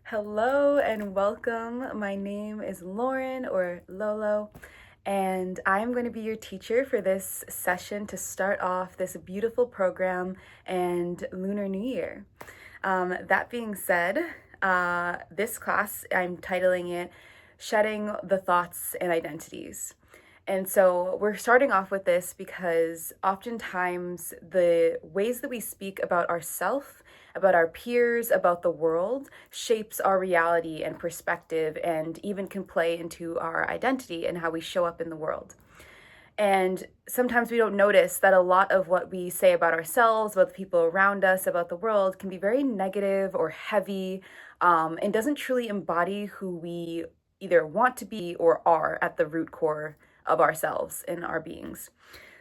Hello and welcome. My name is Lauren or Lolo, and I'm going to be your teacher for this session to start off this beautiful program and Lunar New Year. That being said, this class, I'm titling it Shedding the Thoughts and Identities. And so we're starting off with this because oftentimes the ways that we speak about ourselves, about our peers, about the world shapes our reality and perspective and even can play into our identity and how we show up in the world. And sometimes we don't notice that a lot of what we say about ourselves, about the people around us, about the world can be very negative or heavy, and doesn't truly embody who we either want to be or are at the root core of ourselves and our beings.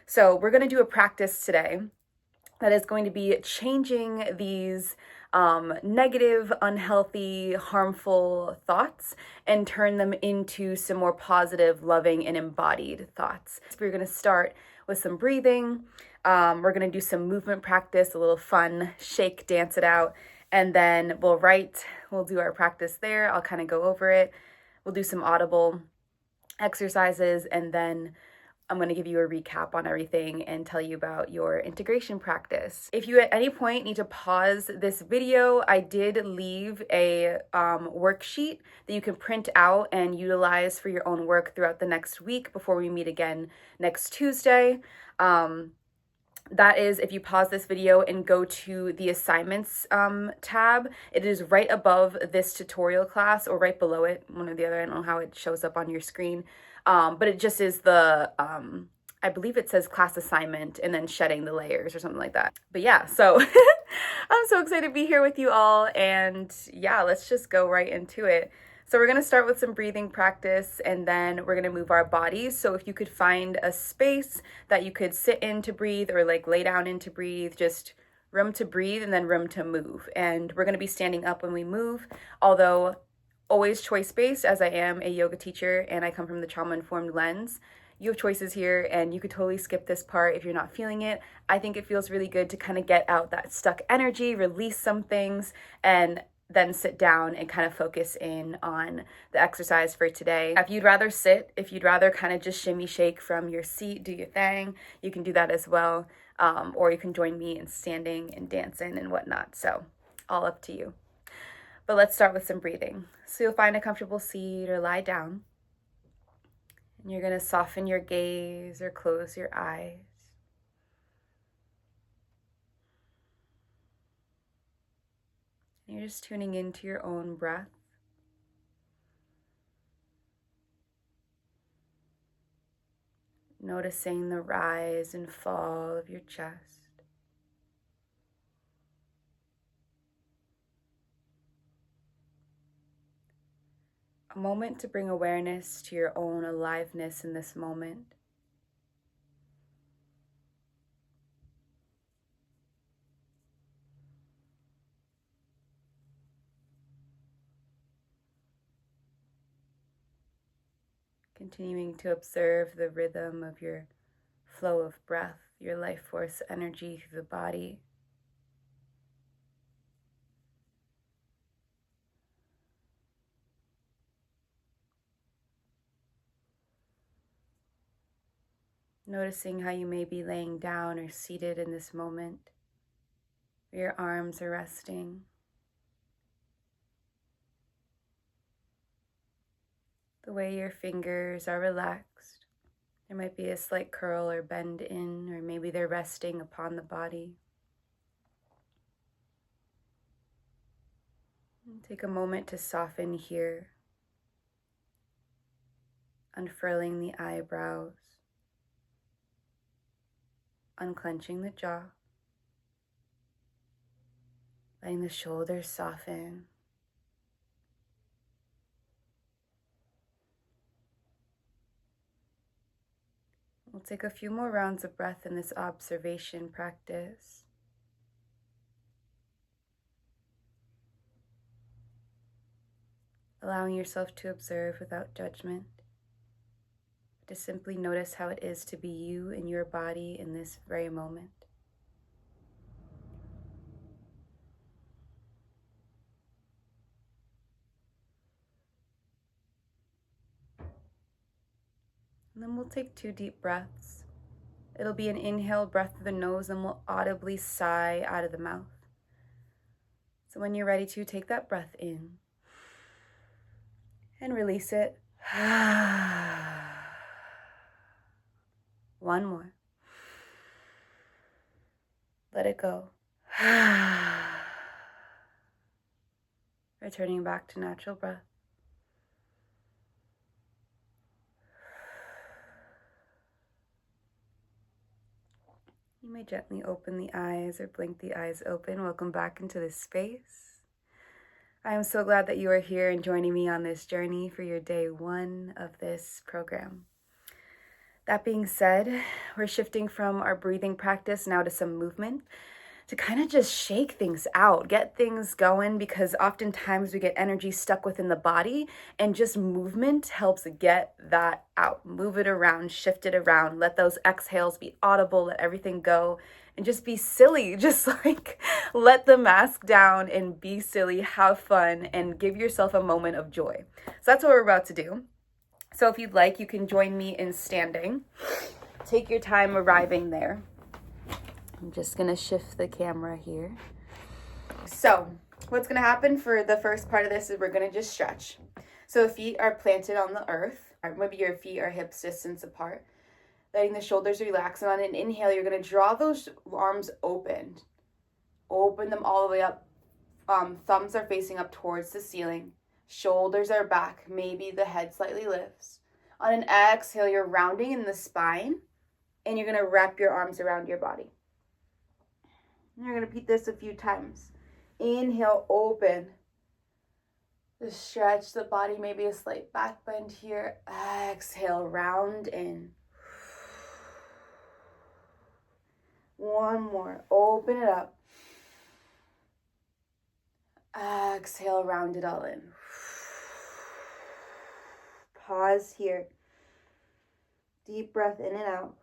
So we're going to do a practice today that is going to be changing these negative, unhealthy, harmful thoughts and turn them into some more positive, loving, and embodied thoughts. So we're going to start with some breathing. We're going to do some movement practice, a little fun shake, dance it out, and then we'll do our practice there. I'll kind of go over it. We'll do some audible exercises, and then I'm going to give you a recap on everything and tell you about your integration practice. If you at any point need to pause this video, I did leave a worksheet that you can print out and utilize for your own work throughout the next week before we meet again next Tuesday. That is, if you pause this video and go to the assignments tab, it is right above this tutorial class or right below it, one or the other. I don't know how it shows up on your screen, but it just is the, I believe it says class assignment and then shedding the layers or something like that. But yeah, so I'm so excited to be here with you all, and yeah, let's just go right into it. So we're going to start with some breathing practice, and then we're going to move our bodies. So if you could find a space that you could sit in to breathe or like lay down in to breathe, just room to breathe and then room to move. And we're going to be standing up when we move, although always choice-based, as I am a yoga teacher and I come from the trauma-informed lens. You have choices here, and you could totally skip this part if you're not feeling it. I think it feels really good to kind of get out that stuck energy, release some things, and then sit down and kind of focus in on the exercise for today. If you'd rather sit, if you'd rather kind of just shimmy shake from your seat, do your thing, you can do that as well. Or you can join me in standing and dancing and whatnot. So all up to you. But let's start with some breathing. So you'll find a comfortable seat or lie down. And you're going to soften your gaze or close your eyes. You're just tuning into your own breath. Noticing the rise and fall of your chest. A moment to bring awareness to your own aliveness in this moment. Continuing to observe the rhythm of your flow of breath, your life force energy through the body. Noticing how you may be laying down or seated in this moment, where your arms are resting. The way your fingers are relaxed. There might be a slight curl or bend in, or maybe they're resting upon the body. And take a moment to soften here, unfurling the eyebrows, unclenching the jaw, letting the shoulders soften. We'll take a few more rounds of breath in this observation practice. Allowing yourself to observe without judgment. To simply notice how it is to be you in your body in this very moment. And then we'll take 2 deep breaths. It'll be an inhale, breath through the nose, and we'll audibly sigh out of the mouth. So when you're ready to, take that breath in and release it. One more. Let it go. Returning back to natural breath. You may gently open the eyes or blink the eyes open. Welcome back into this space. I am so glad that you are here and joining me on this journey for your day 1 of this program. That being said, we're shifting from our breathing practice now to some movement to kind of just shake things out, get things going, because oftentimes we get energy stuck within the body, and just movement helps get that out. Move it around, shift it around, let those exhales be audible, let everything go, and just be silly. Just like let the mask down and be silly, have fun, and give yourself a moment of joy. So that's what we're about to do. So if you'd like, you can join me in standing. Take your time arriving there. I'm just going to shift the camera here. So what's going to happen for the first part of this is we're going to just stretch. So the feet are planted on the earth, or maybe your feet are hips distance apart. Letting the shoulders relax. And on an inhale, you're going to draw those arms open. Open them all the way up. Thumbs are facing up towards the ceiling. Shoulders are back. Maybe the head slightly lifts. On an exhale, you're rounding in the spine. And you're going to wrap your arms around your body. You're going to repeat this a few times. Inhale, open. Just stretch the body, maybe a slight back bend here. Exhale, round in. One more. Open it up. Exhale, round it all in. Pause here. Deep breath in and out.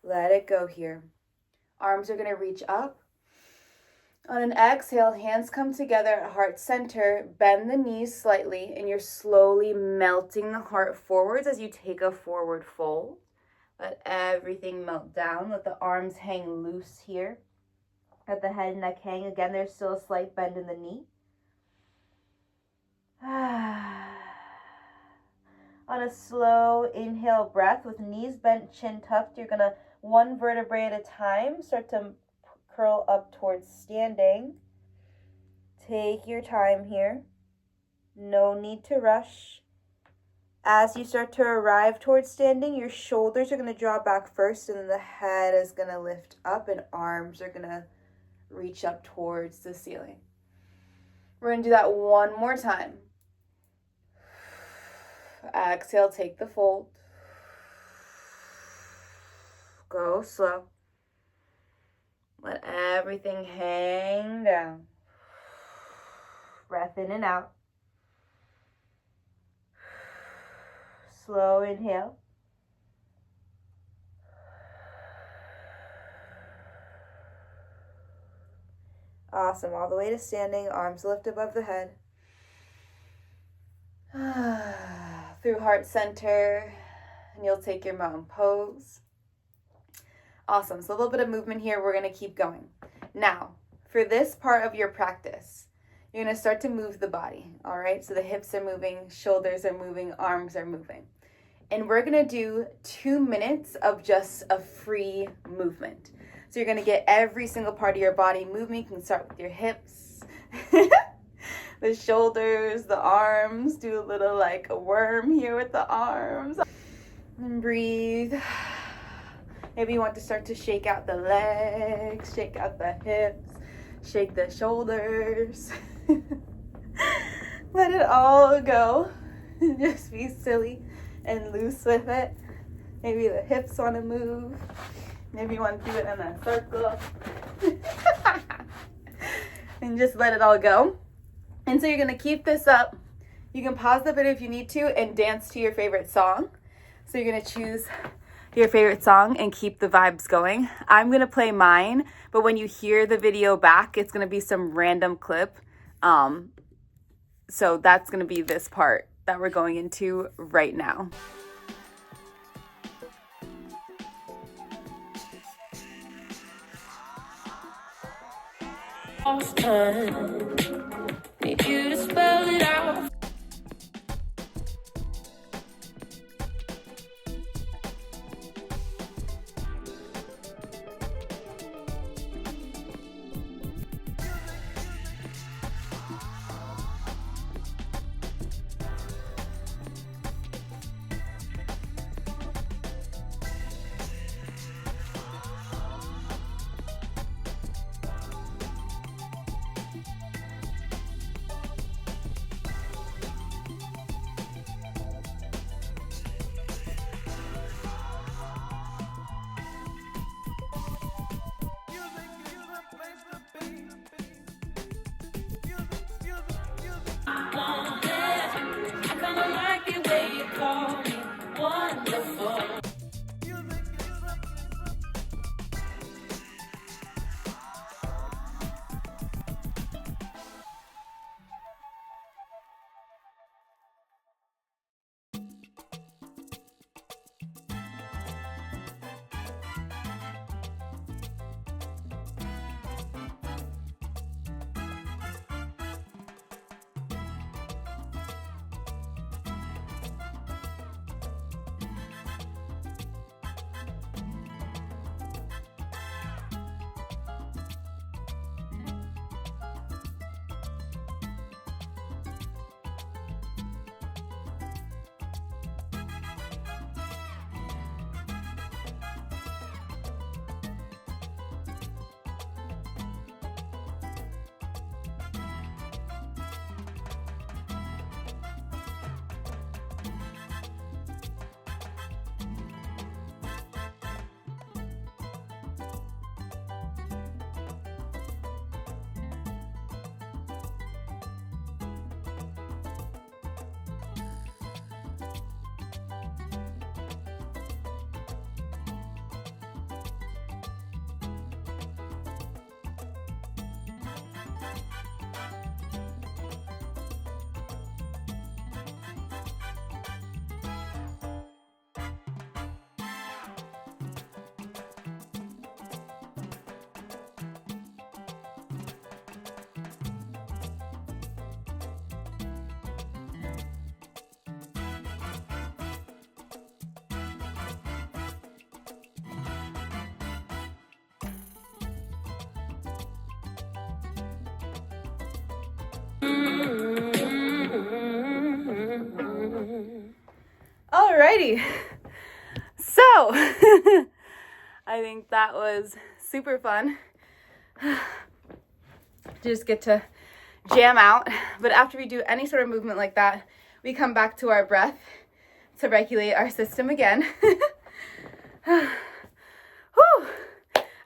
Let it go here. Arms are going to reach up. On an exhale, hands come together at heart center. Bend the knees slightly, and you're slowly melting the heart forwards as you take a forward fold. Let everything melt down. Let the arms hang loose here. Let the head and neck hang. Again, there's still a slight bend in the knee. On a slow inhale breath with knees bent, chin tucked, you're going to one vertebrae at a time start to curl up towards standing. Take your time here. No need to rush. As you start to arrive towards standing, your shoulders are going to draw back first, and then the head is going to lift up and arms are going to reach up towards the ceiling. We're going to do that one more time. Exhale, take the fold. Go slow. Let everything hang down. Breath in and out. Slow inhale. Awesome. All the way to standing. Arms lift above the head. Through heart center. And you'll take your mountain pose. Awesome. So a little bit of movement here. We're going to keep going. Now, for this part of your practice, you're going to start to move the body. All right. So the hips are moving, shoulders are moving, arms are moving. And we're going to do 2 minutes of just a free movement. So you're going to get every single part of your body moving. You can start with your hips, the shoulders, the arms. Do a little like a worm here with the arms. And breathe. Maybe you want to start to shake out the legs, shake out the hips, shake the shoulders. Let it all go. Just be silly and loose with it. Maybe the hips want to move. Maybe you want to do it in a circle. And just let it all go. And so you're going to keep this up. You can pause the video if you need to and dance to your favorite song. So you're going to choose your favorite song and keep the vibes going. I'm going to play mine, but when you hear the video back, it's going to be some random clip. So that's going to be this part. that we're going into right now. Time. Need you to spell it out. Alrighty, so I think that was super fun. Just get to jam out. But after we do any sort of movement like that, we come back to our breath to regulate our system again. Whew.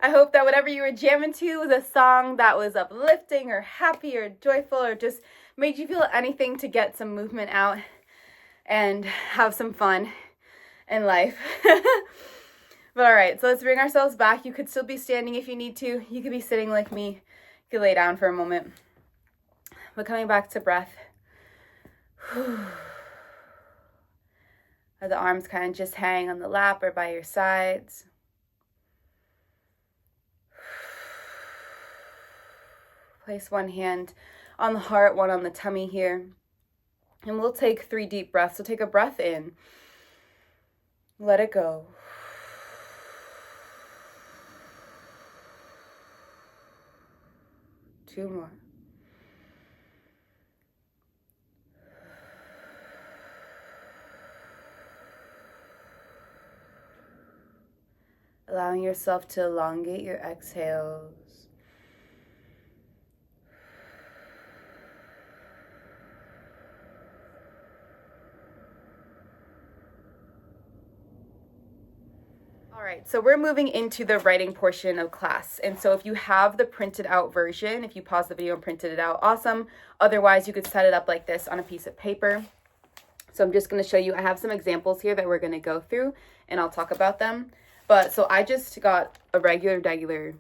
I hope that whatever you were jamming to was a song that was uplifting or happy or joyful or just made you feel anything to get some movement out and have some fun in life. But all right, so let's bring ourselves back. You could still be standing if you need to. You could be sitting like me. You could lay down for a moment. But coming back to breath. The arms kind of just hang on the lap or by your sides. Place one hand on the heart, one on the tummy here. And we'll take 3 deep breaths. So take a breath in. Let it go. Two more. Allowing yourself to elongate your exhales. All right, so we're moving into the writing portion of class. And so if you have the printed out version, if you pause the video and printed it out, awesome. Otherwise, you could set it up like this on a piece of paper. So I'm just going to show you, I have some examples here that we're going to go through and I'll talk about them. But so I just got a regular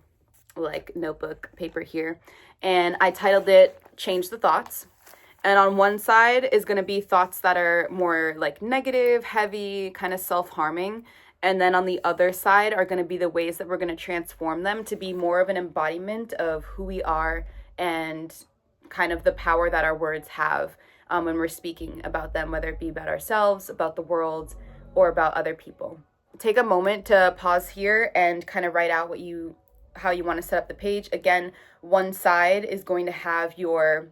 like notebook paper here and I titled it Change the Thoughts. And on one side is going to be thoughts that are more like negative, heavy, kind of self-harming. And then on the other side are going to be the ways that we're going to transform them to be more of an embodiment of who we are and kind of the power that our words have when we're speaking about them, whether it be about ourselves, about the world, or about other people. Take a moment to pause here and kind of write out how you want to set up the page. Again, one side is going to have your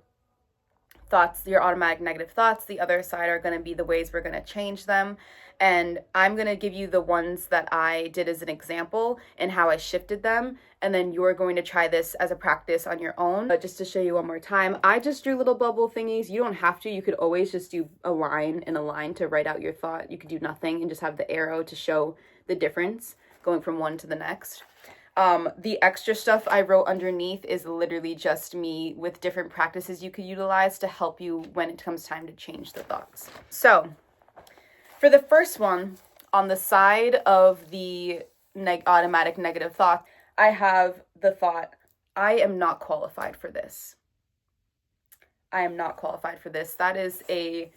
thoughts, your automatic negative thoughts. The other side are going to be the ways we're going to change them. And I'm going to give you the ones that I did as an example and how I shifted them. And then you're going to try this as a practice on your own. But just to show you one more time, I just drew little bubble thingies. You don't have to. You could always just do a line and a line to write out your thought. You could do nothing and just have the arrow to show the difference going from one to the next. The extra stuff I wrote underneath is literally just me with different practices you could utilize to help you when it comes time to change the thoughts. So for the first one, on the side of the automatic negative thought, I have the thought, I am not qualified for this. I am not qualified for this. That is a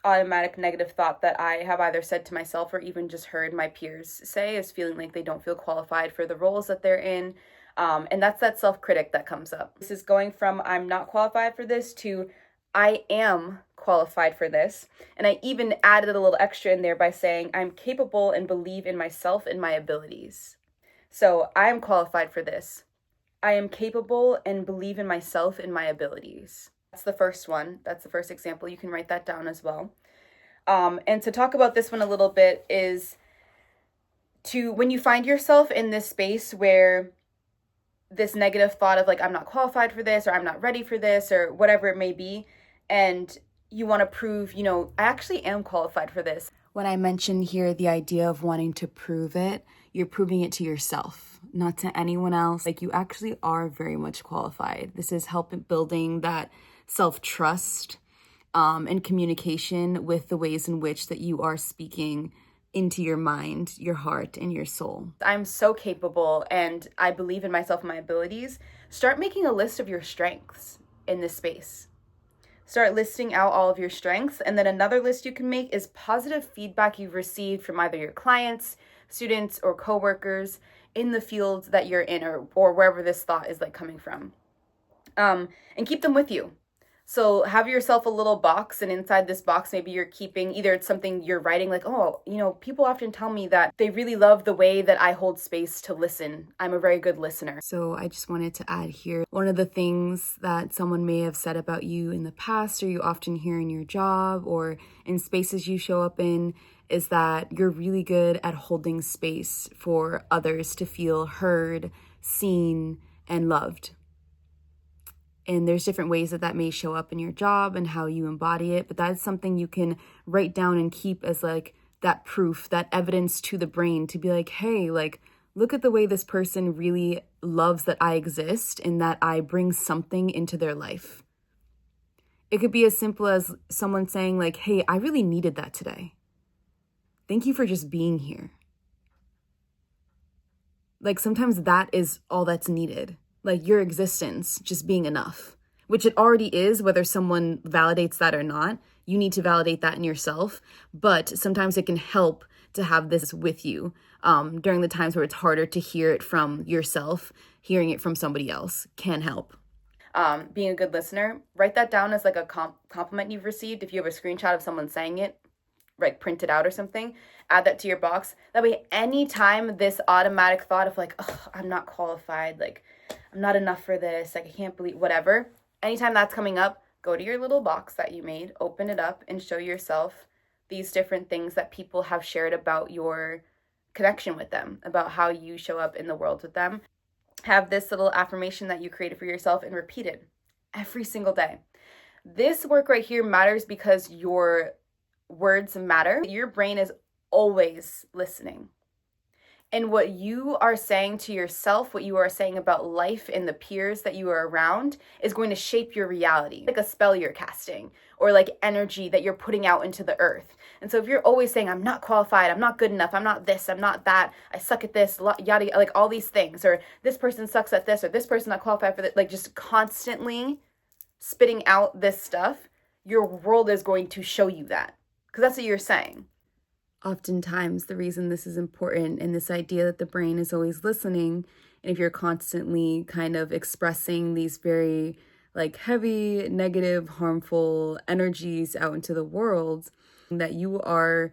automatic negative thought that I have either said to myself or even just heard my peers say, is feeling like they don't feel qualified for the roles that they're in. And that's that self-critic that comes up. This is going from I'm not qualified for this to I am qualified for this. And I even added a little extra in there by saying I'm capable and believe in myself and my abilities. So I am qualified for this. I am capable and believe in myself and my abilities. That's the first one. That's the first example. You can write that down as well. And to talk about this one a little bit is when you find yourself in this space where this negative thought of like, I'm not qualified for this, or I'm not ready for this, or whatever it may be, and you want to prove, I actually am qualified for this. When I mention here the idea of wanting to prove it, you're proving it to yourself, not to anyone else. Like, you actually are very much qualified. This is helping building that self-trust and communication with the ways in which that you are speaking into your mind, your heart, and your soul. I'm so capable and I believe in myself and my abilities. Start making a list of your strengths in this space. Start listing out all of your strengths. And then another list you can make is positive feedback you've received from either your clients, students, or coworkers in the field that you're in, or wherever this thought is like coming from. And keep them with you. So have yourself a little box, and inside this box, maybe you're keeping, either it's something you're writing like, people often tell me that they really love the way that I hold space to listen. I'm a very good listener. So I just wanted to add here, one of the things that someone may have said about you in the past, or you often hear in your job or in spaces you show up in, is that you're really good at holding space for others to feel heard, seen, and loved. And there's different ways that may show up in your job and how you embody it. But that's something you can write down and keep as like that proof, that evidence to the brain to be like, hey, like, look at the way this person really loves that I exist and that I bring something into their life. It could be as simple as someone saying like, hey, I really needed that today. Thank you for just being here. Like, sometimes that is all that's needed. Like, your existence just being enough, which it already is, whether someone validates that or not. You need to validate that in yourself, but sometimes it can help to have this with you during the times where it's harder to hear it from yourself. Hearing it from somebody else can help. Being a good listener, write that down as like a compliment you've received. If you have a screenshot of someone saying it, like print it out or something, add that to your box. That way, anytime this automatic thought of like, oh, I'm not qualified, like, I'm not enough for this, like, I can't believe, whatever. Anytime that's coming up, go to your little box that you made, open it up, and show yourself these different things that people have shared about your connection with them, about how you show up in the world with them. Have this little affirmation that you created for yourself and repeat it every single day. This work right here matters because your words matter. Your brain is always listening. And what you are saying to yourself, what you are saying about life and the peers that you are around is going to shape your reality, like a spell you're casting or like energy that you're putting out into the earth. And so if you're always saying, I'm not qualified, I'm not good enough, I'm not this, I'm not that, I suck at this, yada, like all these things, or this person sucks at this, or this person not qualified for that, like just constantly spitting out this stuff, your world is going to show you that, because that's what you're saying. Oftentimes, the reason this is important and this idea that the brain is always listening, and if you're constantly kind of expressing these very like heavy, negative, harmful energies out into the world, that you are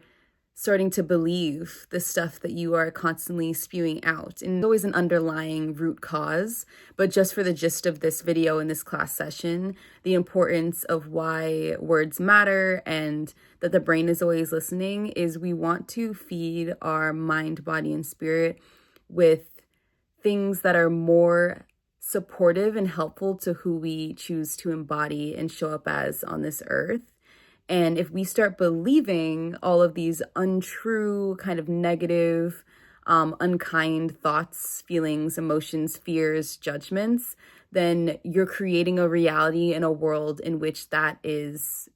starting to believe the stuff that you are constantly spewing out. And there's always an underlying root cause, but just for the gist of this video in this class session, the importance of why words matter and that the brain is always listening is we want to feed our mind, body, and spirit with things that are more supportive and helpful to who we choose to embody and show up as on this earth. And if we start believing all of these untrue, kind of negative, unkind thoughts, feelings, emotions, fears, judgments, then you're creating a reality in a world in which that is,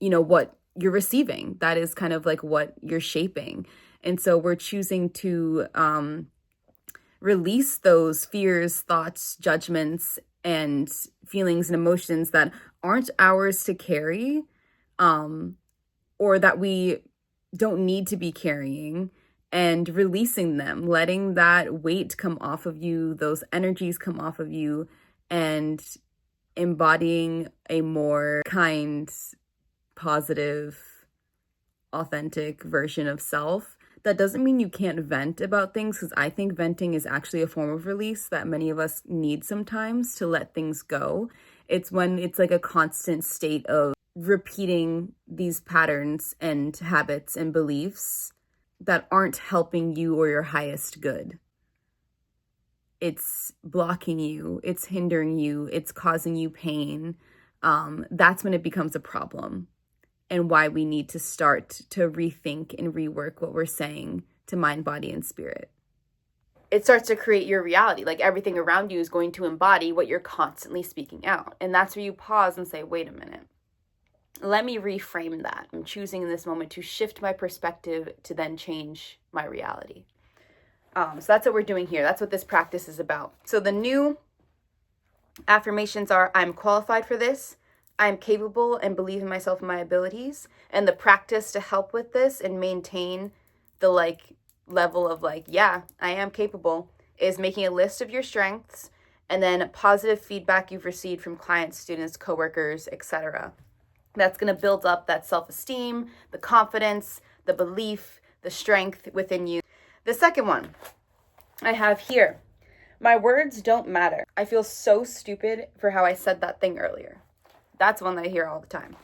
what you're receiving. That is kind of like what you're shaping. And so we're choosing to release those fears, thoughts, judgments, and feelings and emotions that aren't ours to carry, or that we don't need to be carrying, and releasing them, letting that weight come off of you, those energies come off of you, and embodying a more kind, positive, authentic version of self. That doesn't mean you can't vent about things, because I think venting is actually a form of release that many of us need sometimes to let things go. It's when it's like a constant state of repeating these patterns and habits and beliefs that aren't helping you or your highest good. It's blocking you, it's hindering you, it's causing you pain. That's when it becomes a problem, and why we need to start to rethink and rework what we're saying to mind, body, and spirit. It starts to create your reality. Like everything around you is going to embody what you're constantly speaking out. And that's where you pause and say, wait a minute. Let me reframe that. I'm choosing in this moment to shift my perspective to then change my reality. So that's what we're doing here. That's what this practice is about. So the new affirmations are, I'm qualified for this. I'm capable and believe in myself and my abilities. And the practice to help with this and maintain the level of yeah, I am capable is making a list of your strengths and then positive feedback you've received from clients, students, coworkers, etc. That's going to build up that self-esteem, the confidence, the belief, the strength within you. The second one I have here, my words don't matter. I feel so stupid for how I said that thing earlier. That's one that I hear all the time.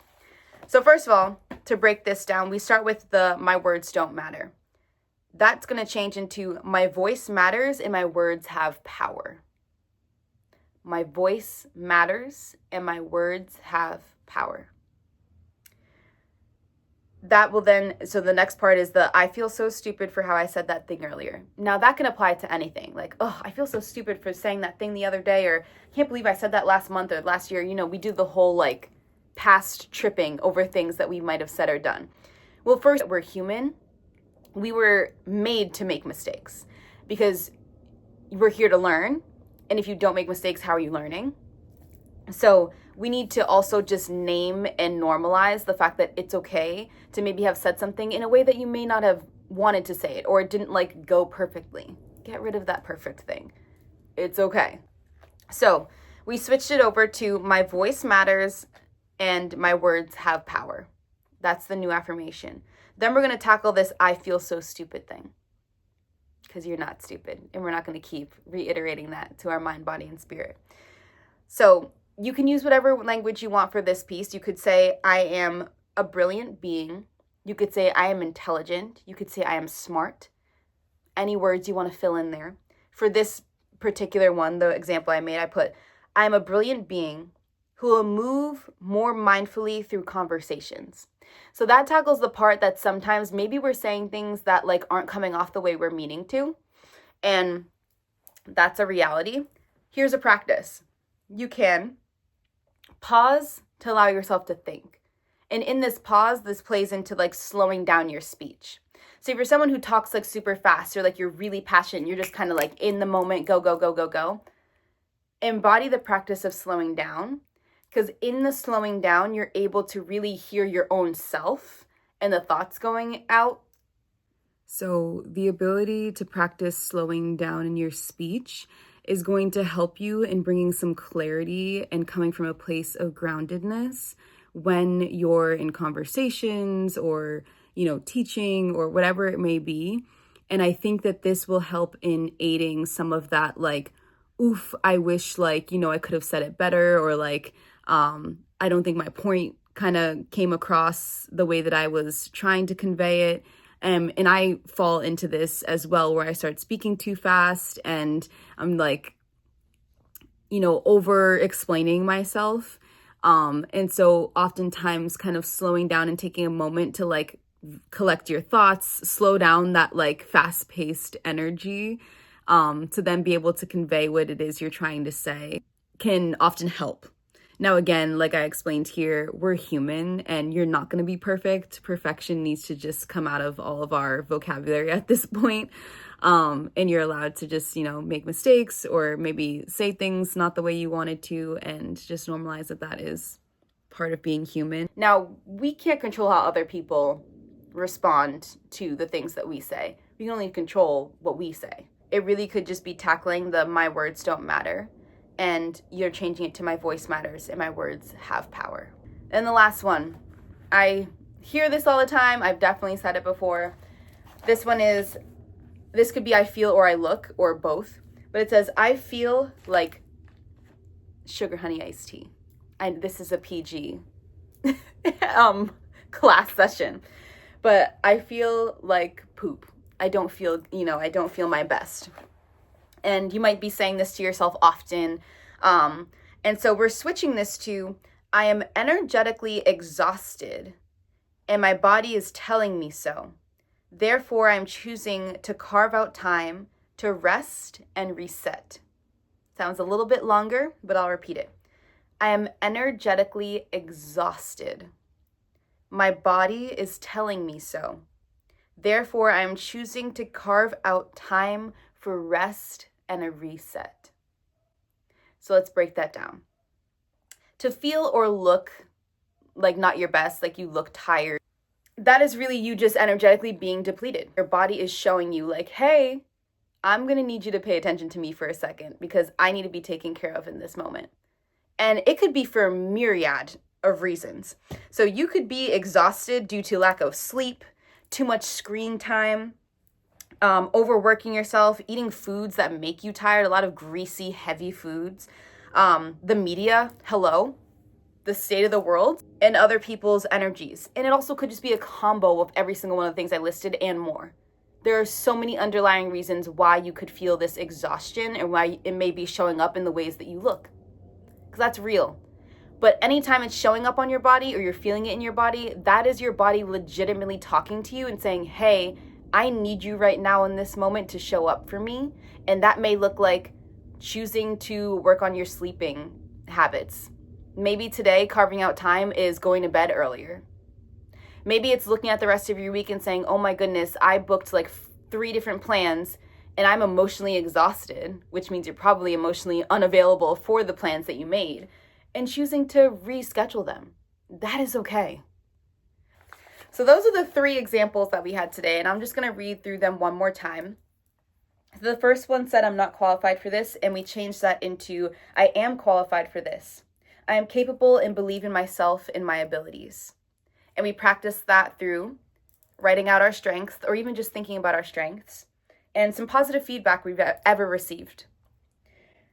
So first of all, to break this down, we start with the my words don't matter. That's going to change into my voice matters and my words have power. My voice matters and my words have power. That will then, so the next part is the I feel so stupid for how I said that thing earlier. Now that can apply to anything. Like, oh, I feel so stupid for saying that thing the other day, or I can't believe I said that last month or last year. We do the whole past tripping over things that we might have said or done. Well, first, we're human. We were made to make mistakes because we're here to learn. And if you don't make mistakes, how are you learning? So we need to also just name and normalize the fact that it's okay to maybe have said something in a way that you may not have wanted to say it, or it didn't go perfectly. Get rid of that perfect thing. It's okay. So we switched it over to my voice matters and my words have power. That's the new affirmation. Then we're going to tackle this I feel so stupid thing, because you're not stupid, and we're not going to keep reiterating that to our mind, body, and spirit. So you can use whatever language you want for this piece. You could say, I am a brilliant being. You could say, I am intelligent. You could say, I am smart. Any words you want to fill in there. For this particular one, the example I made, I put, I am a brilliant being who will move more mindfully through conversations. So that tackles the part that sometimes maybe we're saying things that aren't coming off the way we're meaning to. And that's a reality. Here's a practice. You can pause to allow yourself to think. And in this pause, this plays into slowing down your speech. So if you're someone who talks super fast, or you're really passionate, you're just kind of in the moment, go, go, go, go, go. Embody the practice of slowing down Because in the slowing down, you're able to really hear your own self and the thoughts going out. So the ability to practice slowing down in your speech is going to help you in bringing some clarity and coming from a place of groundedness when you're in conversations or, teaching or whatever it may be. And I think that this will help in aiding some of that, like, oof, I wish, I could have said it better, or I don't think my point kind of came across the way that I was trying to convey it. And I fall into this as well, where I start speaking too fast and I'm over explaining myself. And so oftentimes kind of slowing down and taking a moment to collect your thoughts, slow down that fast paced energy, to then be able to convey what it is you're trying to say can often help. Now, again, like I explained here, we're human and you're not going to be perfect. Perfection needs to just come out of all of our vocabulary at this point. And you're allowed to just, make mistakes or maybe say things not the way you wanted to, and just normalize that is part of being human. Now, we can't control how other people respond to the things that we say. We can only control what we say. It really could just be tackling the "my words don't matter," and you're changing it to "my voice matters and my words have power." And the last one, I hear this all the time. I've definitely said it before. This could be "I feel" or "I look," or both. But it says, "I feel like sugar honey iced tea." This is a PG class session. But I feel like poop. I don't feel my best. And you might be saying this to yourself often. And so we're switching this to, "I am energetically exhausted and my body is telling me so. Therefore, I'm choosing to carve out time to rest and reset." Sounds a little bit longer, but I'll repeat it. I am energetically exhausted. My body is telling me so. Therefore, I am choosing to carve out time for rest and a reset. So let's break that down. To feel or look like not your best, like you look tired, that is really you just energetically being depleted. Your body is showing you hey, I'm going to need you to pay attention to me for a second because I need to be taken care of in this moment. And it could be for a myriad of reasons. So you could be exhausted due to lack of sleep, too much screen time, overworking yourself, eating foods that make you tired, a lot of greasy, heavy foods, the media, the state of the world, and other people's energies. And it also could just be a combo of every single one of the things I listed and more. There are so many underlying reasons why you could feel this exhaustion and why it may be showing up in the ways that you look. Because that's real. But anytime it's showing up on your body or you're feeling it in your body, that is your body legitimately talking to you and saying, "Hey, I need you right now in this moment to show up for me." And that may look like choosing to work on your sleeping habits. Maybe today carving out time is going to bed earlier. Maybe it's looking at the rest of your week and saying, "Oh my goodness, I booked 3 different plans and I'm emotionally exhausted," which means you're probably emotionally unavailable for the plans that you made, and choosing to reschedule them. That is okay. So those are the 3 examples that we had today, and I'm just going to read through them one more time. The first one said, "I'm not qualified for this," and we changed that into, "I am qualified for this. I am capable and believe in myself and my abilities." And we practiced that through writing out our strengths, or even just thinking about our strengths, and some positive feedback we've ever received.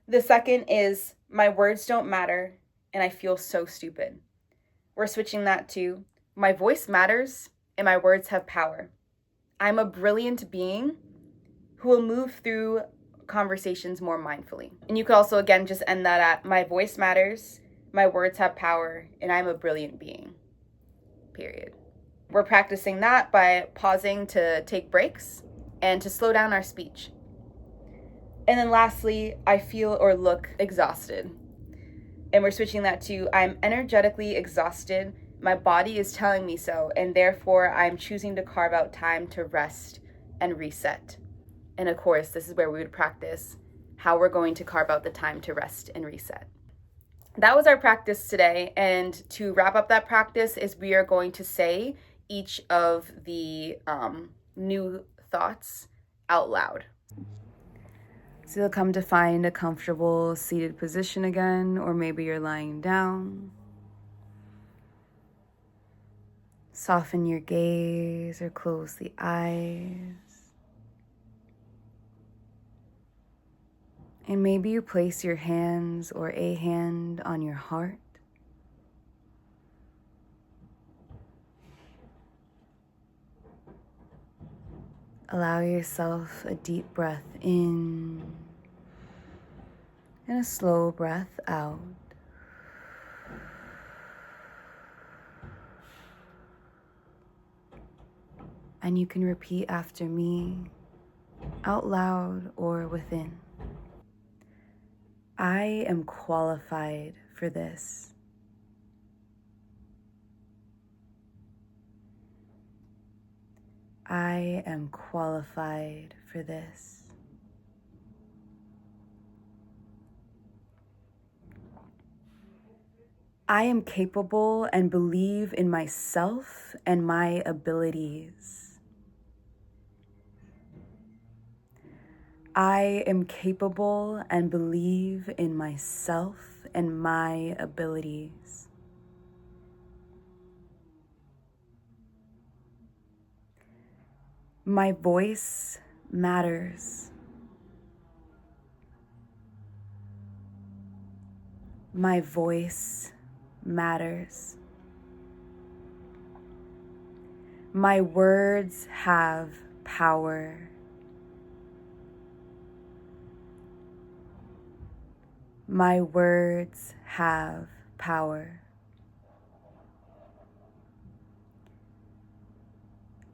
The second is, "My words don't matter, and I feel so stupid." We're switching that to, "My voice matters, and my words have power. I'm a brilliant being who will move through conversations more mindfully." And you could also, again, just end that at, "My voice matters, my words have power, and I'm a brilliant being." Period. We're practicing that by pausing to take breaks and to slow down our speech. And then lastly, "I feel or look exhausted." And we're switching that to, "I'm energetically exhausted. My body is telling me so, and therefore I'm choosing to carve out time to rest and reset." And of course, this is where we would practice how we're going to carve out the time to rest and reset. that was our practice today. And to wrap up that practice is we are going to say each of the new thoughts out loud. So you'll come to find a comfortable seated position again, or maybe you're lying down. Soften your gaze or close the eyes. And maybe you place your hands or a hand on your heart. Allow yourself a deep breath in and a slow breath out. And you can repeat after me, out loud or within. I am qualified for this. I am qualified for this. I am capable and believe in myself and my abilities. I am capable and believe in myself and my abilities. My voice matters. My voice matters. My words have power. My words have power.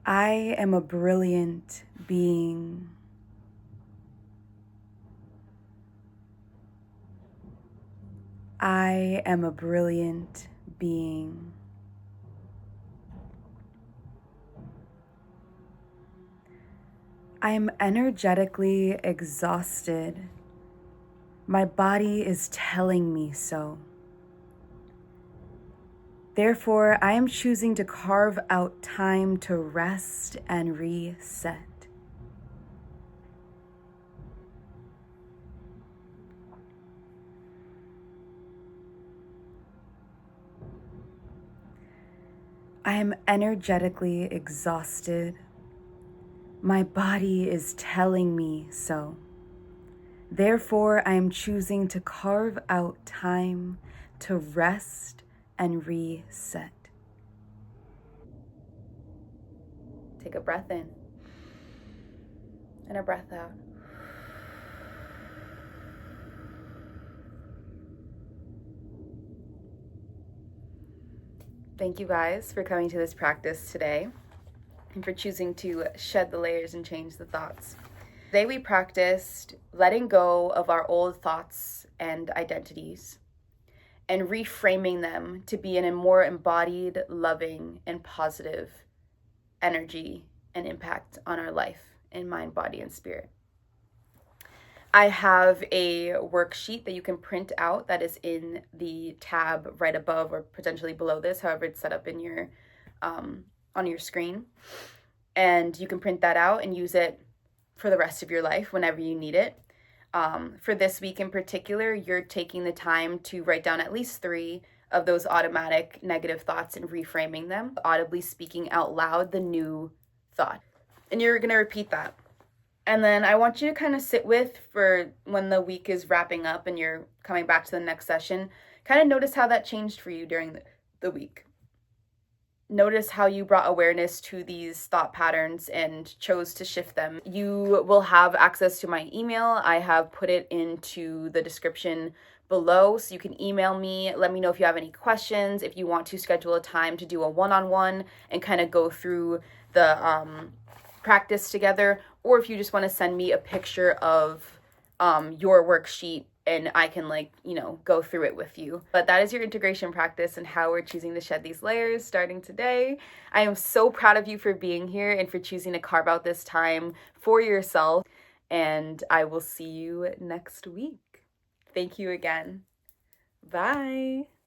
I am a brilliant being. I am a brilliant being. I am energetically exhausted. My body is telling me so. Therefore, I am choosing to carve out time to rest and reset. I am energetically exhausted. My body is telling me so. Therefore, I am choosing to carve out time to rest and reset. Take a breath in and a breath out. Thank you guys for coming to this practice today and for choosing to shed the layers and change the thoughts. Today we practiced letting go of our old thoughts and identities and reframing them to be in a more embodied, loving, and positive energy and impact on our life in mind, body, and spirit. I have a worksheet that you can print out that is in the tab right above or potentially below this, however it's set up in your on your screen. And you can print that out and use it for the rest of your life whenever you need it. For this week in particular, you're taking the time to write down at least 3 of those automatic negative thoughts and reframing them, audibly speaking out loud the new thought. And you're going to repeat that. And then I want you to kind of sit with, for when the week is wrapping up and you're coming back to the next session, kind of notice how that changed for you during the week. Notice how you brought awareness to these thought patterns and chose to shift them. You will have access to my email. I have put it into the description below, so you can email me. Let me know if you have any questions, if you want to schedule a time to do a one-on-one and kind of go through the practice together, or if you just want to send me a picture of your worksheet and I can go through it with you. But that is your integration practice and how we're choosing to shed these layers starting today. I am so proud of you for being here and for choosing to carve out this time for yourself. And I will see you next week. Thank you again. Bye.